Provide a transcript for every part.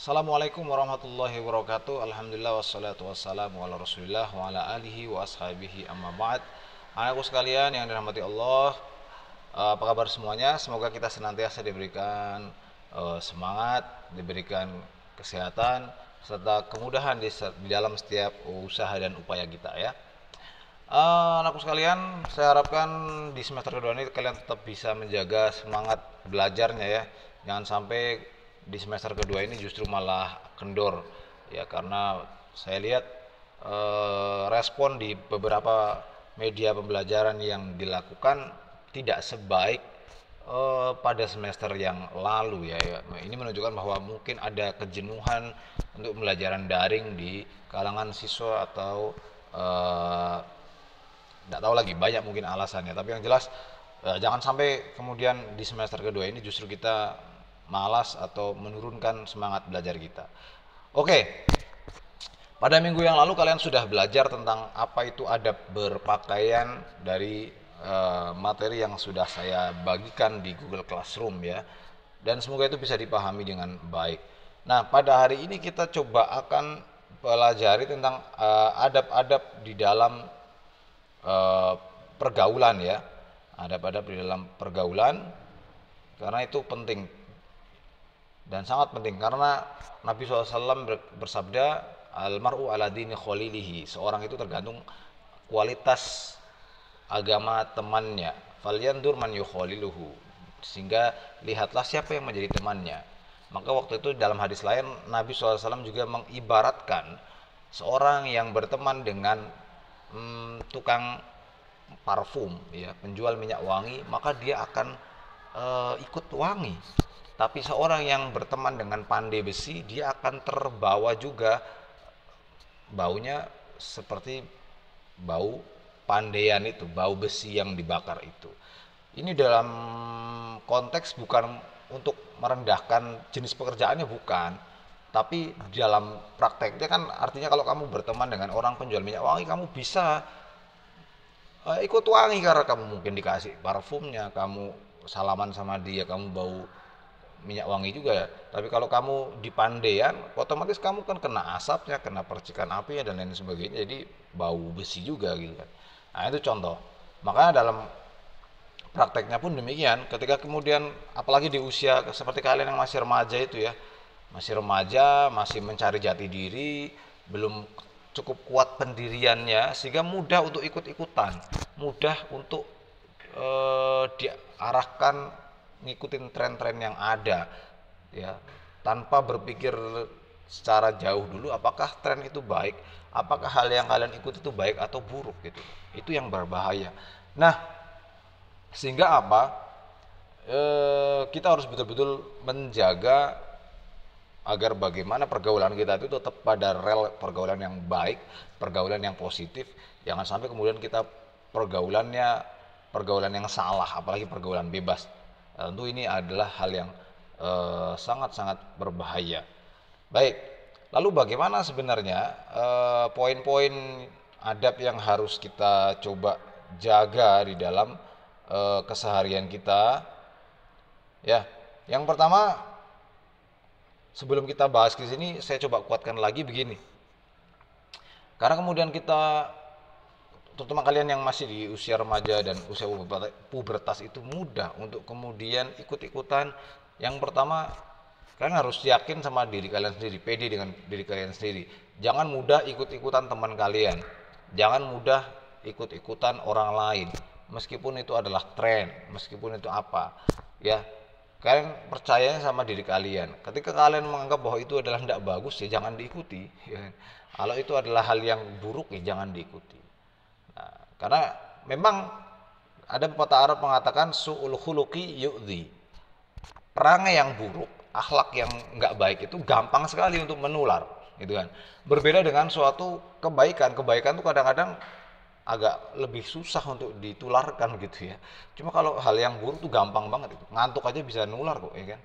Assalamualaikum warahmatullahi wabarakatuh. Alhamdulillah wassalatu wassalamu ala rasulillah wa ala alihi wa ashabihi amma ba'd. Anakku sekalian yang dirahmati Allah, apa kabar semuanya? Semoga kita senantiasa diberikan semangat, diberikan kesehatan serta kemudahan di dalam setiap usaha dan upaya kita ya. Anakku sekalian, saya harapkan di semester kedua ini kalian tetap bisa menjaga semangat belajarnya ya. Jangan sampai di semester kedua ini justru malah kendor ya, karena saya lihat respon di beberapa media pembelajaran yang dilakukan tidak sebaik pada semester yang lalu ya. Ini menunjukkan bahwa mungkin ada kejenuhan untuk pembelajaran daring di kalangan siswa atau tidak tahu lagi, banyak mungkin alasannya, tapi yang jelas jangan sampai kemudian di semester kedua ini justru kita malas atau menurunkan semangat belajar kita. Oke, pada minggu yang lalu kalian sudah belajar tentang apa itu adab berpakaian dari materi yang sudah saya bagikan di Google Classroom ya, dan semoga itu bisa dipahami dengan baik. Nah, pada hari ini kita coba akan pelajari tentang adab-adab di dalam pergaulan ya, adab-adab di dalam pergaulan, karena itu penting dan sangat penting, karena Nabi SAW bersabda, almaru ala dini khalilihi, seorang itu tergantung kualitas agama temannya, falyandur man yukhaliluhu, sehingga lihatlah siapa yang menjadi temannya. Maka waktu itu dalam hadis lain Nabi SAW juga mengibaratkan seorang yang berteman dengan tukang parfum ya, penjual minyak wangi, maka dia akan ikut wangi. Tapi seorang yang berteman dengan pandai besi, dia akan terbawa juga baunya seperti bau pandaian itu, bau besi yang dibakar itu. Ini dalam konteks bukan untuk merendahkan jenis pekerjaannya, bukan, tapi dalam prakteknya kan artinya kalau kamu berteman dengan orang penjual minyak wangi, kamu bisa ikut wangi karena kamu mungkin dikasih parfumnya, kamu salaman sama dia, kamu bau minyak wangi juga ya. Tapi kalau kamu di Pandean, otomatis kamu kan kena asapnya, kena percikan apinya dan lain sebagainya, jadi bau besi juga gitu kan. Nah itu contoh. Makanya dalam prakteknya pun demikian, ketika kemudian apalagi di usia seperti kalian yang masih remaja itu ya, masih remaja, masih mencari jati diri, belum cukup kuat pendiriannya, sehingga mudah untuk ikut-ikutan, mudah untuk diarahkan ngikutin tren-tren yang ada ya, tanpa berpikir secara jauh dulu apakah tren itu baik, apakah hal yang kalian ikut itu baik atau buruk gitu. Itu yang berbahaya. Nah, sehingga apa? Kita harus betul-betul menjaga agar bagaimana pergaulan kita itu tetap pada rel pergaulan yang baik, pergaulan yang positif. Jangan sampai kemudian kita pergaulan yang salah, apalagi pergaulan bebas. Tentu ini adalah hal yang sangat-sangat berbahaya. Baik, lalu bagaimana sebenarnya poin-poin adab yang harus kita coba jaga di dalam keseharian kita? Ya, yang pertama, sebelum kita bahas ke sini, saya coba kuatkan lagi begini. Karena kemudian kita, terutama kalian yang masih di usia remaja dan usia pubertas, itu mudah untuk kemudian ikut-ikutan. Yang pertama, kalian harus yakin sama diri kalian sendiri, pede dengan diri kalian sendiri. Jangan mudah ikut-ikutan teman kalian. Jangan mudah ikut-ikutan orang lain. Meskipun itu adalah tren, meskipun itu apa. Ya, kalian percaya sama diri kalian. Ketika kalian menganggap bahwa itu adalah tidak bagus, ya jangan diikuti. Ya. Kalau itu adalah hal yang buruk, ya jangan diikuti. Nah, karena memang ada pepatah Arab mengatakan su'ul khuluqi yu'dhi. Perangai yang buruk, akhlak yang nggak baik itu gampang sekali untuk menular, gitu kan. Berbeda dengan suatu kebaikan. Kebaikan itu kadang-kadang agak lebih susah untuk ditularkan gitu ya. Cuma kalau hal yang buruk tuh gampang banget itu. Ngantuk aja bisa nular kok, ya kan.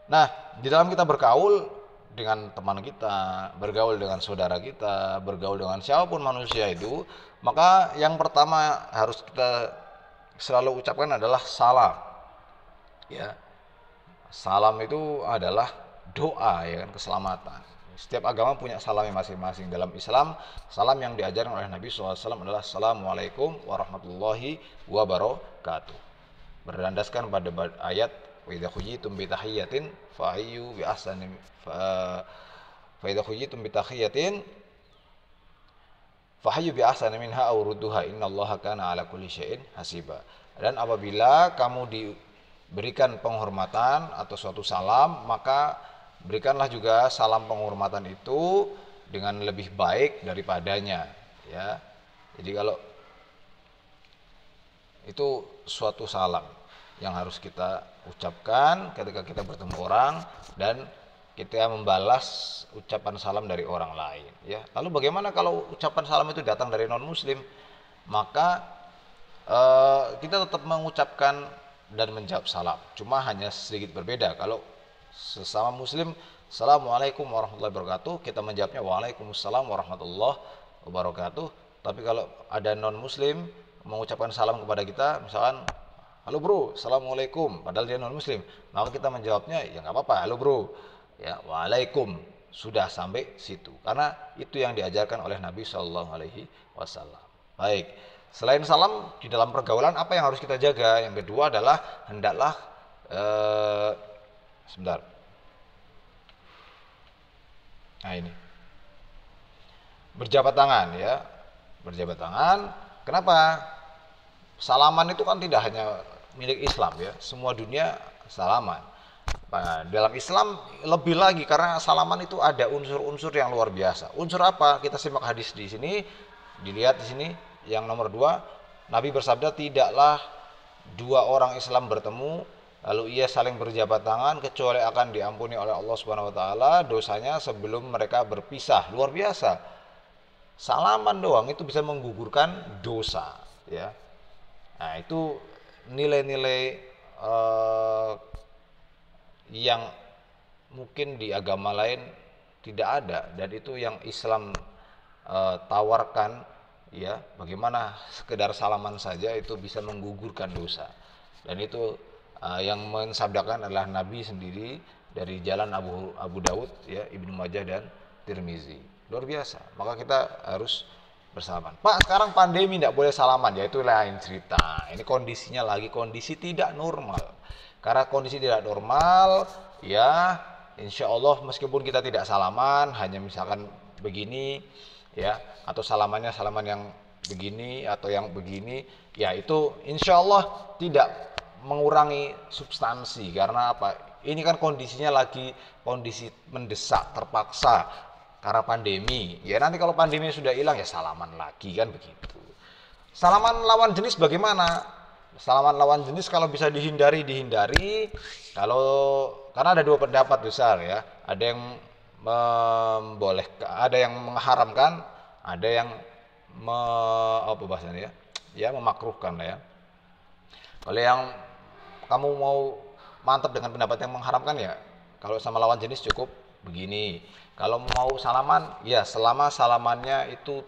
Nah, di dalam kita bergaul dengan teman kita, bergaul dengan saudara kita, bergaul dengan siapapun manusia itu, maka yang pertama harus kita selalu ucapkan adalah salam. Ya. Salam itu adalah doa, ya kan, keselamatan. Setiap agama punya salamnya masing-masing. Dalam Islam, salam yang diajarkan oleh Nabi SAW adalah Assalamualaikum warahmatullahi wabarakatuh. Berlandaskan pada ayat wa idza huyitum bi tahiyyatin fa hayyu bi ahsani fa idza huyitum bi tahiyyatin fa hayyu bi ahsani minha aw rudduha innallaha kana ala kulli syai'in hasiba. Dan apabila kamu diberikan penghormatan atau suatu salam, maka berikanlah juga salam penghormatan itu dengan lebih baik daripadanya, ya. Jadi kalau itu suatu salam yang harus kita ucapkan ketika kita bertemu orang dan kita membalas ucapan salam dari orang lain, ya. Lalu bagaimana kalau ucapan salam itu datang dari non muslim? Maka kita tetap mengucapkan dan menjawab salam, cuma hanya sedikit berbeda. Kalau sesama muslim, Assalamualaikum warahmatullahi wabarakatuh, kita menjawabnya Waalaikumsalam warahmatullahi wabarakatuh. Tapi kalau ada non muslim mengucapkan salam kepada kita, misalkan halo bro, Assalamualaikum, padahal dia non muslim, maka kita menjawabnya ya nggak apa-apa, halo bro, ya, Waalaikum. Sudah sampai situ, karena itu yang diajarkan oleh Nabi Shallallahu Alaihi Wasallam. Baik, selain salam di dalam pergaulan, apa yang harus kita jaga? Yang kedua adalah hendaklah sebentar. Nah ini, berjabat tangan, ya, berjabat tangan. Kenapa? Salaman itu kan tidak hanya milik Islam, ya, semua dunia salaman. Nah, dalam Islam lebih lagi, karena salaman itu ada unsur-unsur yang luar biasa. Unsur apa? Kita simak hadis di sini, dilihat di sini yang nomor 2. Nabi bersabda, tidaklah dua orang Islam bertemu lalu ia saling berjabat tangan kecuali akan diampuni oleh Allah Subhanahu wa taala dosanya sebelum mereka berpisah. Luar biasa. Salaman doang itu bisa menggugurkan dosa, ya. Nah, itu nilai-nilai yang mungkin di agama lain tidak ada, dan itu yang Islam tawarkan, ya. Bagaimana sekedar salaman saja itu bisa menggugurkan dosa. Dan itu yang mensabdakan adalah Nabi sendiri dari jalan Abu Daud, ya, Ibnu Majah dan Tirmizi. Luar biasa. Maka kita harus bersalaman. Pak, sekarang pandemi tidak boleh salaman, ya itu lain cerita. Ini kondisinya lagi kondisi tidak normal. Karena kondisi tidak normal, ya, insya Allah meskipun kita tidak salaman, hanya misalkan begini, ya, atau salamannya salaman yang begini atau yang begini, ya itu insya Allah tidak mengurangi substansi. Karena apa? Ini kan kondisinya lagi kondisi mendesak, terpaksa karena pandemi. Ya nanti kalau pandemi sudah hilang ya salaman lagi, kan begitu. Salaman lawan jenis bagaimana? Salaman lawan jenis kalau bisa dihindari. Kalau karena ada dua pendapat besar, ya. Ada yang membolehkan, ada yang mengharamkan, ada yang apa bahasanya, ya, memakruhkan, ya. Kalau yang kamu mau mantap dengan pendapat yang mengharamkan, ya kalau sama lawan jenis cukup begini. Kalau mau salaman, ya selama salamannya itu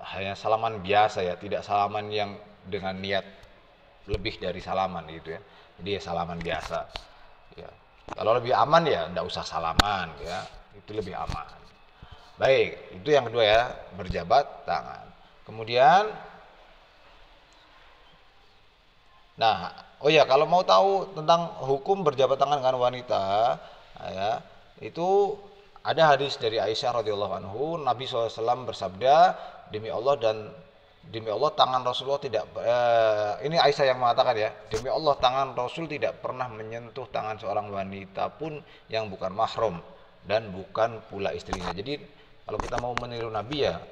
hanya salaman biasa, ya, tidak salaman yang dengan niat lebih dari salaman gitu, ya. Jadi ya salaman biasa, ya. Kalau lebih aman ya enggak usah salaman, ya, itu lebih aman. Baik, itu yang kedua, ya, berjabat tangan. Kemudian oh ya, kalau mau tahu tentang hukum berjabat tangan dengan wanita, ya, itu ada hadis dari Aisyah radhiyallahu anhu, Nabi SAW bersabda, demi Allah tangan Rasulullah tidak, ini Aisyah yang mengatakan, ya, demi Allah tangan Rasul tidak pernah menyentuh tangan seorang wanita pun yang bukan mahram dan bukan pula istrinya. Jadi kalau kita mau meniru Nabi, ya,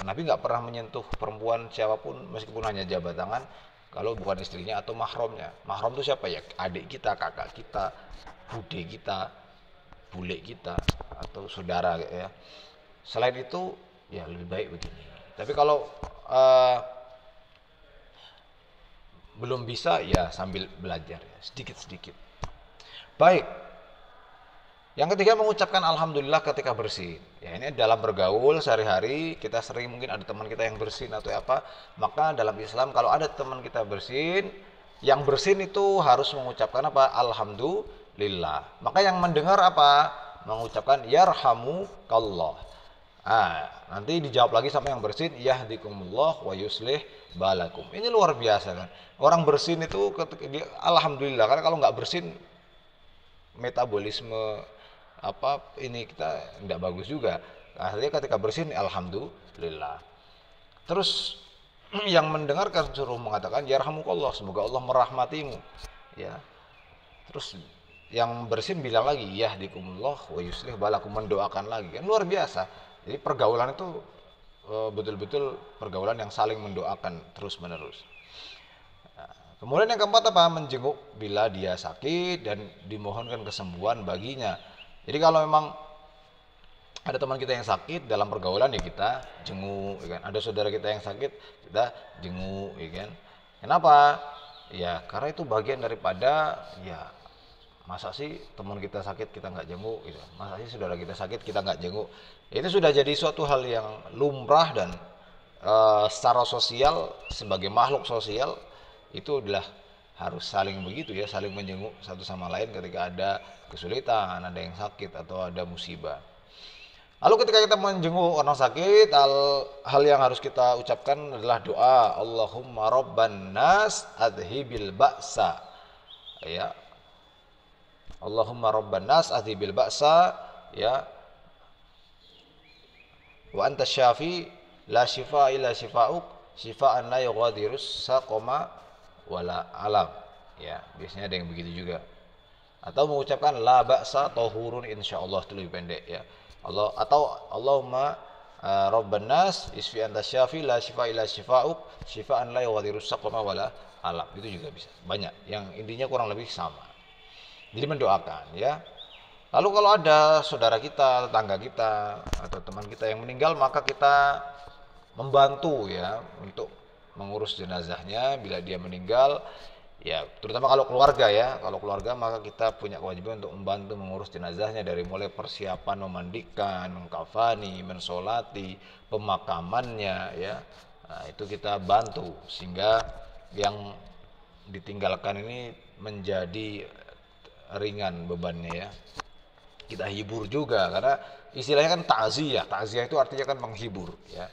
Nabi nggak pernah menyentuh perempuan siapapun meskipun hanya jabat tangan kalau bukan istrinya atau mahramnya. Mahram itu siapa, ya? Adik kita, kakak kita, bude kita, bule kita, atau saudara, ya. Selain itu, ya lebih baik begini. Tapi kalau belum bisa, ya sambil belajar, ya, sedikit-sedikit. Baik. Yang ketiga, mengucapkan alhamdulillah ketika bersin. Ya, ini dalam bergaul sehari-hari, kita sering mungkin ada teman kita yang bersin atau apa. Maka dalam Islam kalau ada teman kita bersin, yang bersin itu harus mengucapkan apa? Alhamdulillah. lillah. Maka yang mendengar apa? Mengucapkan yarhamukallah. Ah, nanti dijawab lagi sama yang bersin, yahdikumullah wa yuslih balakum. Ini luar biasa kan. Orang bersin itu ketika dia, alhamdulillah, karena kalau nggak bersin metabolisme apa ini kita tidak bagus juga. Akhirnya ketika bersin alhamdulillah. Terus yang mendengarkan suruh mengatakan yarhamukallah, semoga Allah merahmatimu. Ya. Terus yang bersin bilang lagi yahdikumullah wa yuslih balakum, mendoakan lagi. Kan luar biasa. Jadi pergaulan itu betul-betul pergaulan yang saling mendoakan terus-menerus. Nah, kemudian yang keempat apa? Menjenguk bila dia sakit dan dimohonkan kesembuhan baginya. Jadi kalau memang ada teman kita yang sakit dalam pergaulan ya kita jenguk, ya kan? Ada saudara kita yang sakit kita jenguk, ya kan? Kenapa? Ya karena itu bagian daripada ya masa sih teman kita sakit kita nggak jenguk gitu. Masa sih saudara kita sakit kita nggak jenguk. Itu sudah jadi suatu hal yang lumrah dan secara sosial sebagai makhluk sosial itu adalah harus saling begitu ya, saling menjenguk satu sama lain ketika ada kesulitan, ada yang sakit atau ada musibah. Lalu ketika kita menjenguk orang sakit, hal yang harus kita ucapkan adalah doa Allahumma rabban nas adhibil ba'sa. Ya, Allahumma rabban nas adhibil ba'sa, ya, wa anta syafi la shifa illa shifa'uk shifaan la yughadirus saqama wala alam. Ya, biasanya ada yang begitu juga. Atau mengucapkan la ba'sa tahurun insyaallah, itu lebih pendek ya. Allah atau Allahumma rabban nas isfi anta syafi la shifa illa shifa'uk shifaan la yughadirus saqama wala alam. Itu juga bisa. Banyak yang intinya kurang lebih sama. Jadi mendoakan ya. Lalu kalau ada saudara kita, tetangga kita atau teman kita yang meninggal, maka kita membantu ya untuk mengurus jenazahnya bila dia meninggal. Ya, terutama kalau keluarga ya. Kalau keluarga maka kita punya kewajiban untuk membantu mengurus jenazahnya dari mulai persiapan memandikan, mengkafani, mensolati, pemakamannya ya. Nah, itu kita bantu sehingga yang ditinggalkan ini menjadi ringan bebannya ya. Kita hibur juga karena istilahnya kan takziah. Takziah itu artinya kan menghibur ya.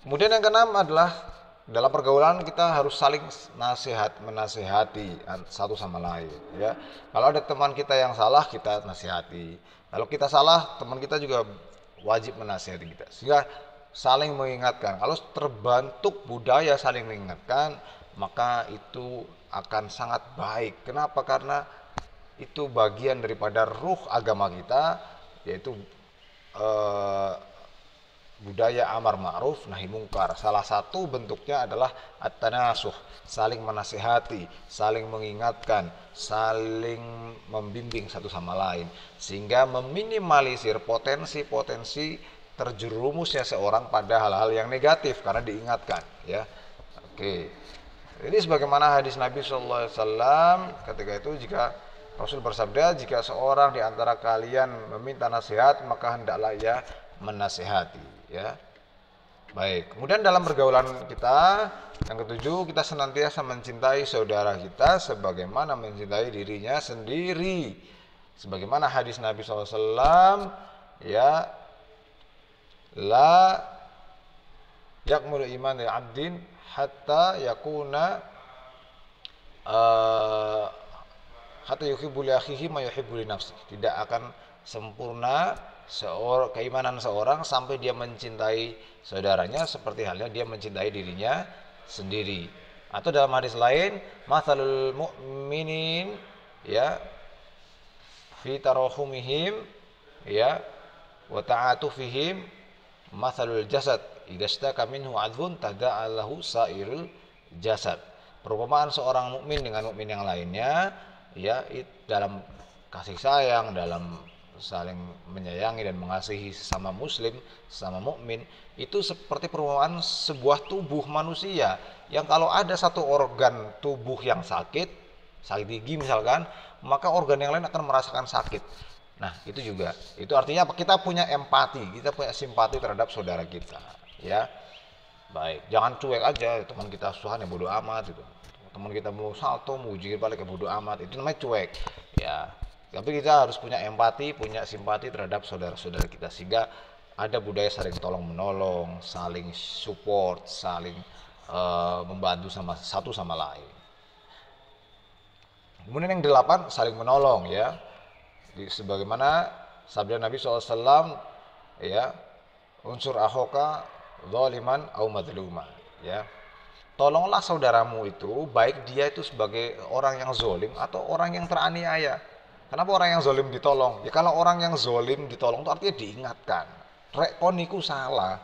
Kemudian yang keenam adalah dalam pergaulan kita harus saling menasehati satu sama lain ya. Kalau ada teman kita yang salah kita nasihati. Kalau kita salah teman kita juga wajib menasehati kita. Sehingga saling mengingatkan. Kalau terbentuk budaya saling mengingatkan, maka itu akan sangat baik. Kenapa? Karena itu bagian daripada ruh agama kita, yaitu budaya amar ma'ruf nahi mungkar. Salah satu bentuknya adalah at-tanasuh, saling menasihati, saling mengingatkan, saling membimbing satu sama lain, sehingga meminimalisir potensi-potensi terjerumusnya seorang pada hal-hal yang negatif karena diingatkan ya. Oke. Ini sebagaimana hadis Nabi sallallahu alaihi wasallam ketika itu, jika Rasul bersabda, jika seorang di antara kalian meminta nasihat, maka hendaklah ia menasihati, ya. Baik. Kemudian dalam pergaulan kita, yang ketujuh, kita senantiasa mencintai saudara kita sebagaimana mencintai dirinya sendiri. Sebagaimana hadis Nabi SAW, ya, la yakmulu iman abdin hatta yakuna hatta yuhibbu li akhihi ma yuhibbu li nafsihi. Tidak akan sempurna keimanan seorang sampai dia mencintai saudaranya seperti halnya dia mencintai dirinya sendiri. Atau dalam hadis lain, mathalul mu'minin ya fi tarahumihim ya wa ta'atufihim mathalul jasad idza istaka minhu 'adhun tada'a lahu sa'irul jasad. Perumpamaan seorang mukmin dengan mukmin yang lainnya ya dalam kasih sayang, dalam saling menyayangi dan mengasihi sesama muslim, sesama mukmin, itu seperti perumpamaan sebuah tubuh manusia yang kalau ada satu organ tubuh yang sakit gigi misalkan, maka organ yang lain akan merasakan sakit. Nah, itu juga. Itu artinya apa? Kita punya empati, kita punya simpati terhadap saudara kita, ya. Baik, jangan cuek aja teman kita suhan yang bodoh amat gitu. teman kita mau salto, mau jungkir balik, bodo amat, itu namanya cuek. Ya, tapi kita harus punya empati, punya simpati terhadap saudara-saudara kita, sehingga ada budaya saling tolong menolong, saling support, saling membantu sama satu sama lain. Kemudian yang 8, saling menolong ya. Sebagaimana sabda Nabi SAW ya, unsur akhoka zaliman au madluma ya. Tolonglah saudaramu itu, baik dia itu sebagai orang yang zolim atau orang yang teraniaya. Kenapa orang yang zolim ditolong? Ya kalau orang yang zolim ditolong itu artinya diingatkan. Rek koniku salah.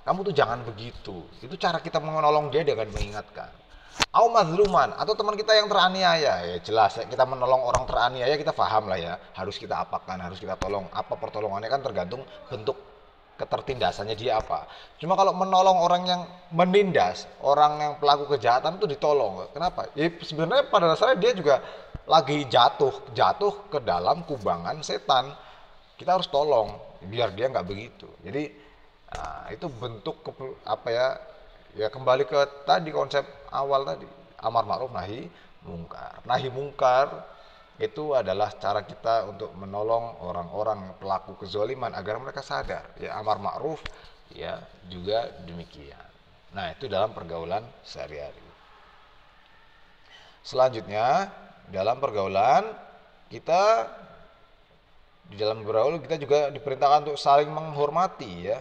Kamu tuh jangan begitu. Itu cara kita menolong dia dengan mengingatkan. Au mazluman, atau teman kita yang teraniaya, ya jelas ya, kita menolong orang teraniaya kita paham lah ya, harus kita apakan, harus kita tolong. Apa pertolongannya kan tergantung bentuk ketertindasannya dia apa. Cuma kalau menolong orang yang menindas, orang yang pelaku kejahatan itu ditolong. Kenapa? Ya sebenarnya pada dasarnya dia juga lagi jatuh ke dalam kubangan setan. Kita harus tolong biar dia nggak begitu. Jadi itu bentuk apa ya? Ya kembali ke tadi konsep awal tadi, amar ma'ruf nahi mungkar. Nahi mungkar itu adalah cara kita untuk menolong orang-orang pelaku kezaliman agar mereka sadar. Ya amar ma'ruf ya juga demikian. Nah, itu dalam pergaulan sehari-hari. Selanjutnya, dalam pergaulan kita kita juga diperintahkan untuk saling menghormati ya.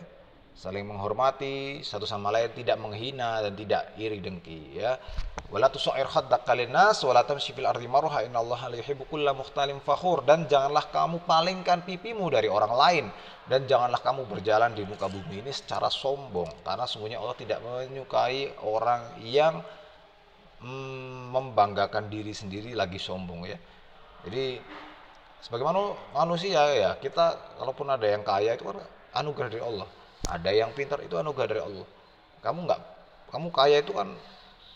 Saling menghormati satu sama lain, tidak menghina dan tidak iri dengki ya. Wala tusair khaddaka linnas wala tamshi fil ardi marha innallaha la yuhibbu kulla mukhtalin fakhur, dan janganlah kamu palingkan pipimu dari orang lain, dan janganlah kamu berjalan di muka bumi ini secara sombong, karena sungguhnya Allah tidak menyukai orang yang membanggakan diri sendiri lagi sombong ya. Jadi sebagaimana manusia ya, kita kalaupun ada yang kaya itu kan anugerah dari Allah. Ada yang pintar itu anugerah dari Allah. Kamu kaya itu kan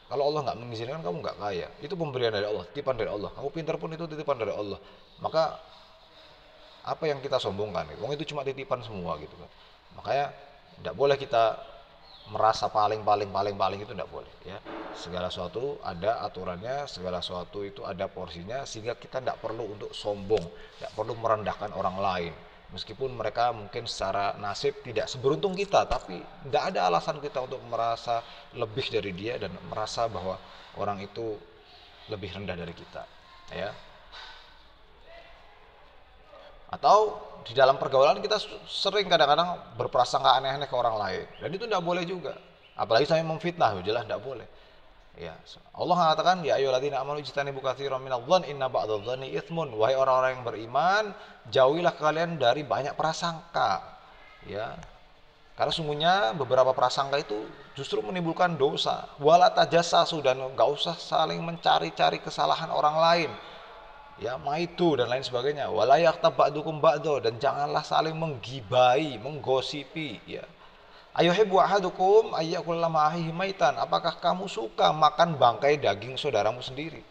kalau Allah nggak mengizinkan kamu nggak kaya. Itu pemberian dari Allah, titipan dari Allah. Kamu pintar pun itu titipan dari Allah. Maka apa yang kita sombongkan? Wong itu cuma titipan semua gitu kan. Makanya tidak boleh kita merasa paling itu tidak boleh ya. Segala sesuatu ada aturannya, segala sesuatu itu ada porsinya, sehingga kita tidak perlu untuk sombong, tidak perlu merendahkan orang lain. Meskipun mereka mungkin secara nasib tidak seberuntung kita, tapi tidak ada alasan kita untuk merasa lebih dari dia dan merasa bahwa orang itu lebih rendah dari kita ya. Atau di dalam pergaulan kita sering kadang-kadang berprasangka aneh-aneh ke orang lain, dan itu tidak boleh juga. Apalagi sampai memfitnah, jelas tidak boleh. Ya, Allah mengatakan ya ayyuhalladzina amanu ijtanibu katsiran minadh-dhanni inna ba'dadh-dhanni itsmun. Wahai orang-orang yang beriman, jauhilah kalian dari banyak prasangka. Ya. Karena sungguhnya beberapa prasangka itu justru menimbulkan dosa. Wala tajassasu, dan enggak usah saling mencari-cari kesalahan orang lain. Ya, maitu dan lain sebagainya. Wala yaghtab ba'dukum ba'dha, dan janganlah saling menggibai, menggosipi, ya. Ayuhibbu ahadukum ayyakula ma'ahihi maitan. Apakah kamu suka makan bangkai daging saudaramu sendiri?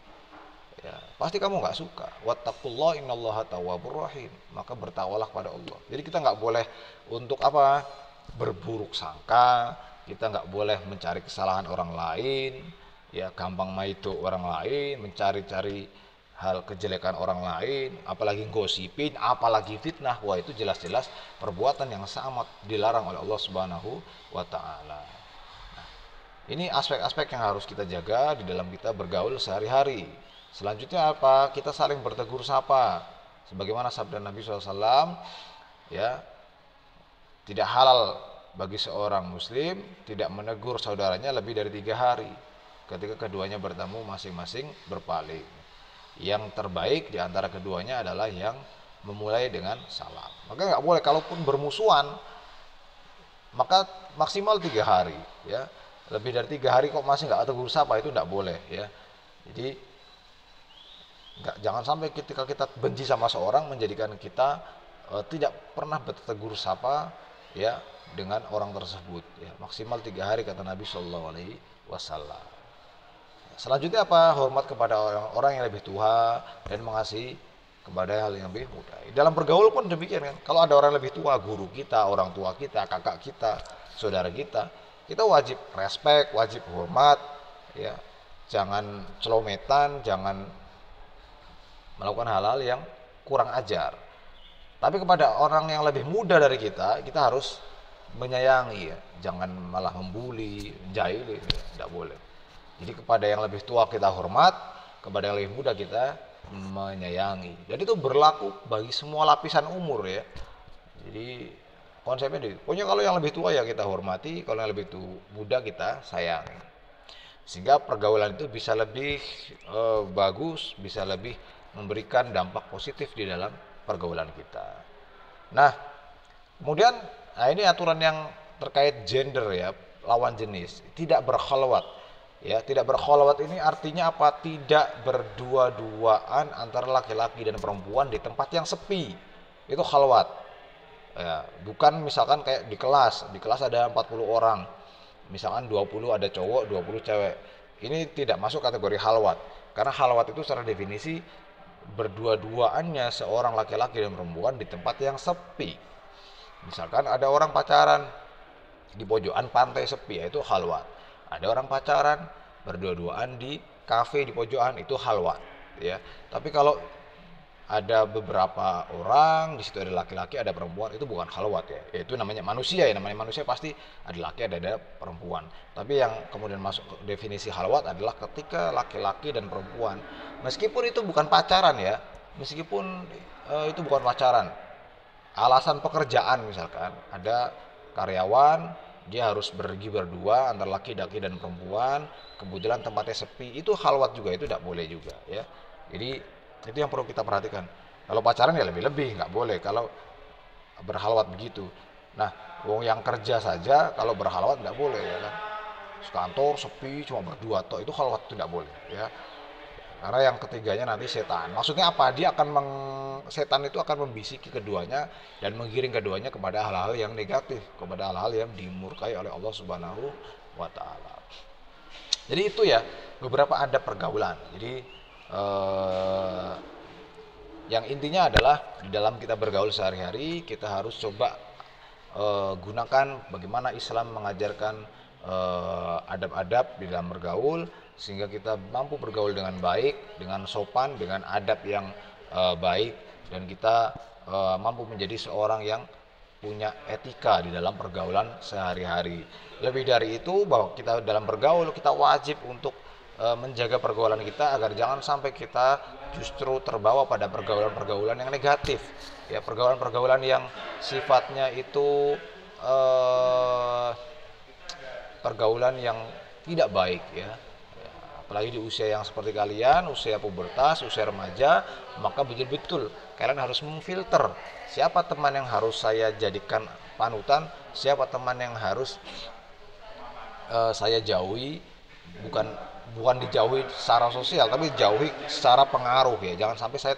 Ya, pasti kamu nggak suka. Wattaqullah innallaha tawwabur rahim. Maka bertakwalah kepada Allah. Jadi kita nggak boleh untuk apa? Berburuk sangka. Kita nggak boleh mencari kesalahan orang lain. Ya, gampang maitu orang lain, mencari-cari hal kejelekan orang lain, apalagi gosipin, apalagi fitnah. Wah, itu jelas-jelas perbuatan yang sangat dilarang oleh Allah Subhanahu wa taala. Nah, ini aspek-aspek yang harus kita jaga di dalam kita bergaul sehari-hari. Selanjutnya apa? Kita saling bertegur sapa. Sebagaimana sabda Nabi SAW, ya, tidak halal bagi seorang muslim tidak menegur saudaranya lebih dari 3 hari ketika keduanya bertemu masing-masing berpaling. Yang terbaik di antara keduanya adalah yang memulai dengan salam. Maka nggak boleh, kalaupun bermusuhan, maka maksimal 3 hari ya. Lebih dari 3 hari kok masih nggak tegur sapa, itu nggak boleh ya. Jadi jangan sampai ketika kita benci sama seorang menjadikan kita tidak pernah bertegur sapa ya dengan orang tersebut ya. Maksimal 3 hari kata Nabi Shallallahu Alaihi Wasallam. Selanjutnya apa? Hormat kepada orang-orang yang lebih tua dan mengasihi kepada hal yang lebih muda. Dalam bergaul pun demikian kan. Kalau ada orang lebih tua, guru kita, orang tua kita, kakak kita, saudara kita wajib respect, wajib hormat ya. jangan celometan, jangan melakukan hal-hal yang kurang ajar. Tapi kepada orang yang lebih muda dari kita harus menyayangi ya. Jangan malah membuli, menjahili, tidak boleh. Jadi kepada yang lebih tua kita hormat, kepada yang lebih muda kita menyayangi. Dan itu berlaku bagi semua lapisan umur ya. Jadi konsepnya itu. Pokoknya kalau yang lebih tua ya kita hormati, kalau yang lebih muda kita sayangi. Sehingga pergaulan itu bisa lebih bagus, bisa lebih memberikan dampak positif di dalam pergaulan kita. Nah, kemudian ini aturan yang terkait gender ya, lawan jenis, tidak berkhalwat. Ya, tidak berkhalwat ini artinya apa? Tidak berdua-duaan antara laki-laki dan perempuan di tempat yang sepi. Itu khalwat. Ya, bukan misalkan kayak di kelas ada 40 orang. Misalkan 20 ada cowok, 20 cewek. Ini tidak masuk kategori khalwat. Karena khalwat itu secara definisi berdua-duaannya seorang laki-laki dan perempuan di tempat yang sepi. Misalkan ada orang pacaran di pojokan pantai sepi, itu khalwat. Ada orang pacaran berdua-duaan di kafe di pojokan, itu khalwat ya. Tapi kalau ada beberapa orang di situ, ada laki-laki ada perempuan, itu bukan khalwat ya. Itu namanya manusia ya, namanya manusia pasti ada laki ada perempuan. Tapi yang kemudian masuk ke definisi khalwat adalah ketika laki-laki dan perempuan, meskipun itu bukan pacaran ya, meskipun itu bukan pacaran, alasan pekerjaan misalkan ada karyawan dia harus pergi berdua antara laki-laki dan perempuan, kebetulan tempatnya sepi, itu khalwat juga, itu tidak boleh juga ya. Jadi itu yang perlu kita perhatikan. Kalau pacaran ya lebih-lebih nggak boleh kalau berhalwat begitu. Nah, wong yang kerja saja kalau berhalwat nggak boleh ya kan. Kantor sepi cuma berdua toh, itu khalwat, itu nggak boleh ya. Karena yang ketiganya nanti setan. Maksudnya apa? Dia akan setan itu akan membisiki keduanya dan menggiring keduanya kepada hal-hal yang negatif, kepada hal-hal yang dimurkai oleh Allah Subhanahu wa taala. Jadi itu ya beberapa adab pergaulan. Jadi yang intinya adalah di dalam kita bergaul sehari-hari kita harus coba gunakan bagaimana Islam mengajarkan adab-adab di dalam bergaul, sehingga kita mampu bergaul dengan baik, dengan sopan, dengan adab yang baik, dan kita mampu menjadi seorang yang punya etika di dalam pergaulan sehari-hari. Lebih dari itu, bahwa kita dalam bergaul kita wajib untuk menjaga pergaulan kita agar jangan sampai kita justru terbawa pada pergaulan-pergaulan yang negatif ya, pergaulan-pergaulan yang sifatnya itu pergaulan yang tidak baik ya. Apalagi di usia yang seperti kalian, usia pubertas, usia remaja, maka betul-betul kalian harus memfilter siapa teman yang harus saya jadikan panutan, siapa teman yang harus saya jauhi, bukan dijauhi secara sosial, tapi jauhi secara pengaruh ya. Jangan sampai saya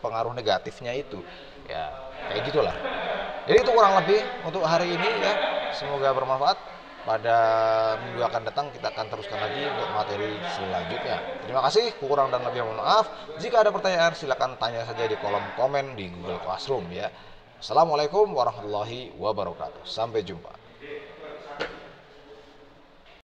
pengaruh negatifnya itu ya, kayak gitulah. Jadi itu kurang lebih untuk hari ini ya, semoga bermanfaat. Pada minggu akan datang kita akan teruskan lagi untuk materi selanjutnya. Terima kasih, kurang dan lebih mohon maaf. Jika ada pertanyaan silakan tanya saja di kolom komen di Google Classroom ya. Assalamualaikum warahmatullahi wabarakatuh, sampai jumpa.